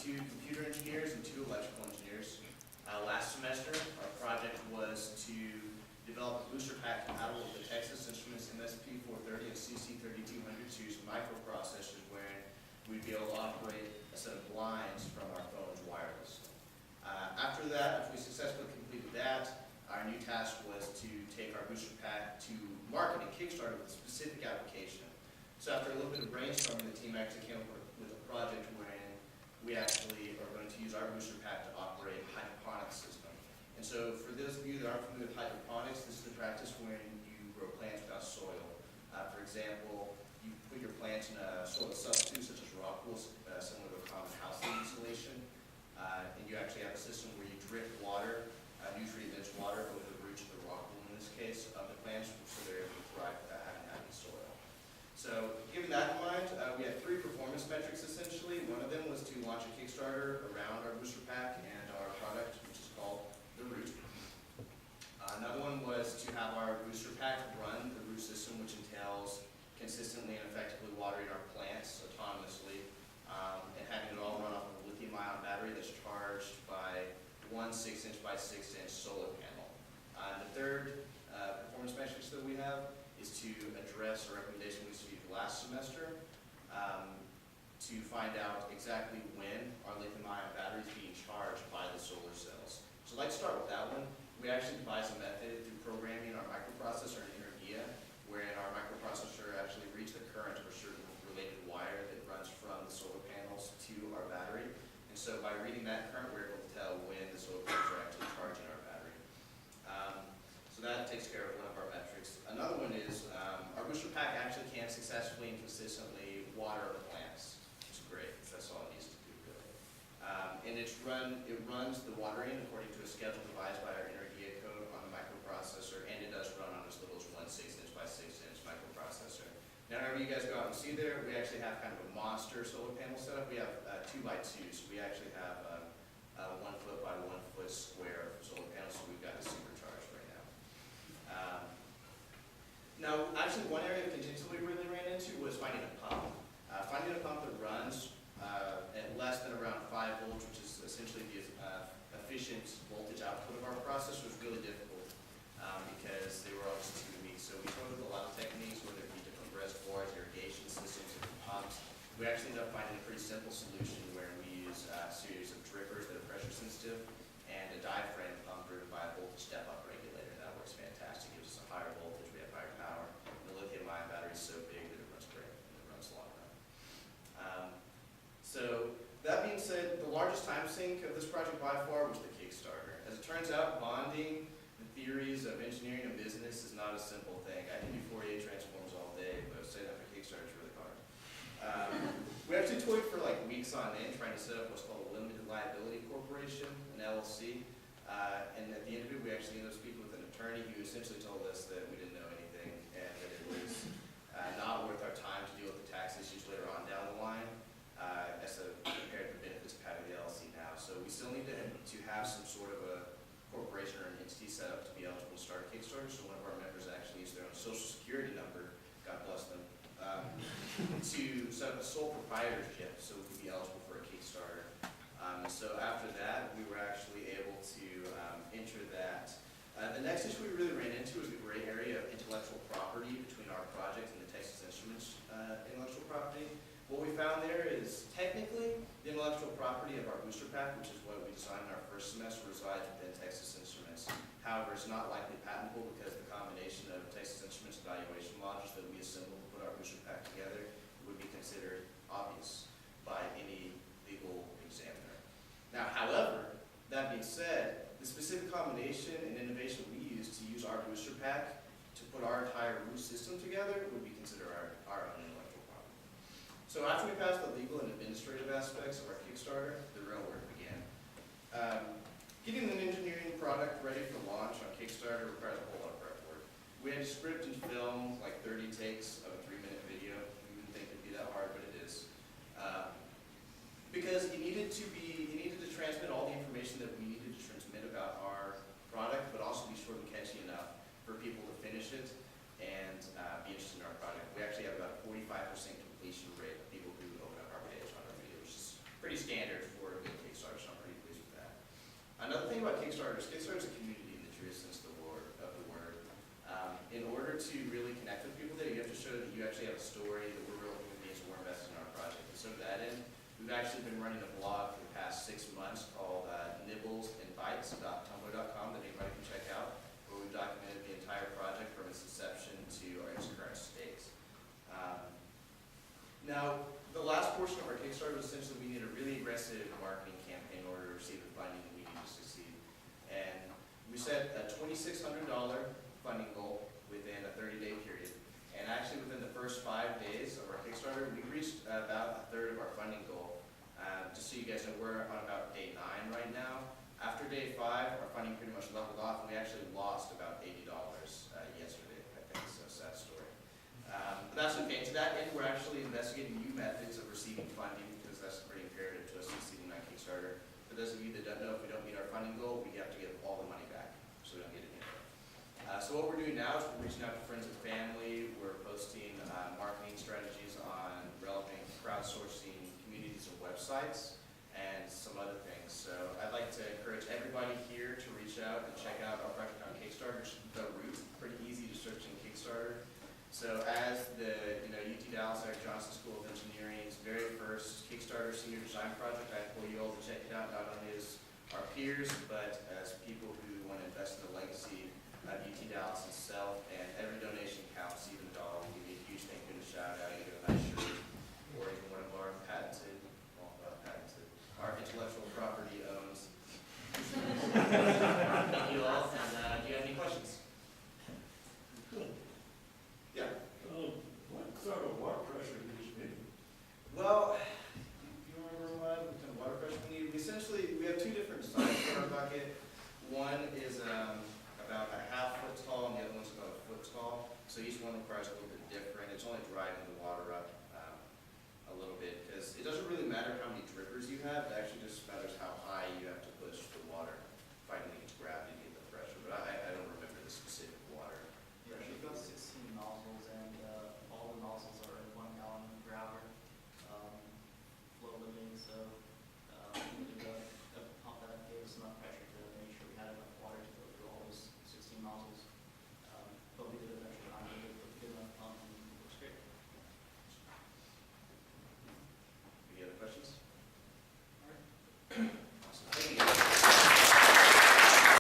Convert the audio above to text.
2 computer engineers and 2 electrical engineers. Last semester, our project was to develop a booster pack compatible with the Texas Instruments MSP430 and CC3200 to use microprocessors wherein we'd be able to operate a set of blinds from our phones wirelessly. After that, if we successfully completed that, our new task was to take our booster pack to market and Kickstarter with a specific application. So after a little bit of brainstorming, the team actually came up with a project wherein we actually are going to use our booster pack to operate a hydroponics system. And so for those of you that aren't familiar with hydroponics, this is the practice wherein you grow plants without soil. For example, you put your plants in a soil substitute such as rock wool, similar to a common housing insulation, and you actually have a system where you drip water, nutrient-rich water over the roots of the rock wool in this case of the plants, so they're able to thrive without having to have any soil. So, given that in mind, we had 3 performance metrics essentially. One of them was to launch a Kickstarter around our booster pack and our product, which is called the Root. Another one was to have our booster pack run the root system, which entails consistently and effectively watering our plants autonomously, and having it all run off of a lithium-ion battery that's charged by one 6-inch by 6-inch solar panel. The third performance metrics that we have is to address a recommendation we received last semester to find out exactly when our lithium-ion battery is being charged by the solar cells. So I'd like to start with that one. We actually devised a method through programming our microprocessor in Energia, wherein our microprocessor actually reads the current of a certain related wire that runs from the solar panels to our battery. And so by reading that current, we're able to tell when the solar panels are actually charging our battery. So that takes care of one of our metrics. Another one is our booster pack actually can successfully and consistently water the plants, which is great, because that's all it needs to do, really. And it runs the watering according to a schedule devised by our Energia code on the microprocessor, and it does run on as little as one 6-inch by 6-inch microprocessor. Now, whenever you guys go out and see there, we actually have kind of a monster solar panel setup. We have 2 by 2, so we actually have a 1 foot by 1 foot square solar panel, so we've got it supercharged right now. Now, actually, one area of contingency we really ran into was finding a pump. Finding a pump that runs at less than around 5 volts, which is essentially the efficient voltage output of our processor, was really difficult because they were all just too weak. So we tried with a lot of techniques, whether it be different reservoirs, irrigation systems, different pumps. We actually ended up finding a pretty simple solution where we use a series of drippers that are pressure sensitive and a diaphragm pump driven by a voltage step-up regulator. That works fantastic. It gives us a higher voltage, we have higher power. The lithium-ion battery is so big that it runs great and it runs long run. So that being said, the largest time sink of this project by far was the Kickstarter. As it turns out, bonding the theories of engineering and business is not a simple thing. I can do Fourier transforms all day, but saying that for Kickstarter is really hard. We actually toyed for like weeks on end trying to set up what's called a limited liability corporation, an LLC. And at the end of it, we actually ended up speaking with an attorney who essentially told us that we didn't know anything and that it was not worth our time to deal with the tax issues later on down the line as compared to the benefits of having the LLC now. So we still need to have some sort of a corporation or an entity set up to be eligible to start a Kickstarter. So one of our members actually used their own social security number, God bless them, to set up a sole proprietorship so we could be eligible for a Kickstarter. So after that, we were actually able to enter that. The next issue we really ran into was the gray area of intellectual property between our project and the Texas Instruments intellectual property. What we found there is technically the intellectual property of our booster pack, which is what we designed in our first semester, resides within Texas Instruments. However, it's not likely patentable because the combination of Texas Instruments evaluation modules that we assembled to put our booster pack together would be considered obvious by any legal examiner. Now, however, that being said, the specific combination and innovation we use to use our booster pack to put our entire root system together would be considered our own intellectual property. So after we passed the legal and administrative aspects of our Kickstarter, the real work began. Getting an engineering product ready for launch on Kickstarter requires a whole lot of prep work. We had to script and film like 30 takes of a 3-minute video. You wouldn't think it'd be that hard, but it is. Because it needed to transmit all the information that we needed to transmit about our product, but also be short and catchy enough for people to finish it and be interested in our product. We actually have about a 45% completion rate of people who open up our page on our video, which is pretty standard for Kickstarters. Kickstarter is a community in the truest sense of the word. In order to really connect with people there, you have to show that you actually have a story, that we're real human beings and we're invested in our project. And so to that end, we've actually been running a blog for the past 6 months called nibblesandbites.tumblr.com that anybody can check out, where we've documented the entire project from its inception to its current state. Now, the last portion of our Kickstarter was essentially we need a really aggressive marketing campaign in order to receive the funding that we need to succeed. And we set a $2,600 funding goal within a 30-day period. And actually within the first 5 days of our Kickstarter, we reached about a third of our funding goal. Just so you guys know, we're on about day 9 right now. After day 5, our funding pretty much leveled off, and we actually lost about $80 yesterday, I think, so sad story. But that's okay. To that end, we're actually investigating new methods of receiving funding because that's pretty imperative to us succeeding on Kickstarter. For those of you that don't know, if we don't meet our funding goal, we have to give all the money back, so we don't get it in. So what we're doing now is we're reaching out to friends and family. We're posting marketing strategies on relevant crowdsourcing communities and websites and some other things. So I'd like to encourage everybody here to reach out and check out our project on Kickstarter. The route, pretty easy to search in Kickstarter. So as the UT Dallas Johnson School of Engineering's very first Kickstarter senior design project, I implore you all to check it out, not only as our peers, but as people who want to invest in the legacy of UT Dallas itself. And every donation counts, even a dollar. We'll give you a huge thank you and a shout out, either a nice shirt or even one of our our intellectual property owns. Thank you all, and do you have any questions? Yeah. What sort of water pressure do you need? Well, do you remember what kind of water pressure we need? We have 2 different sizes for our bucket. One is about a half foot tall, and the other one's about a foot tall. So each one requires a little bit different. It's only driving the water up a little bit, because it doesn't really matter how many drippers you have. It actually just matters how high you have to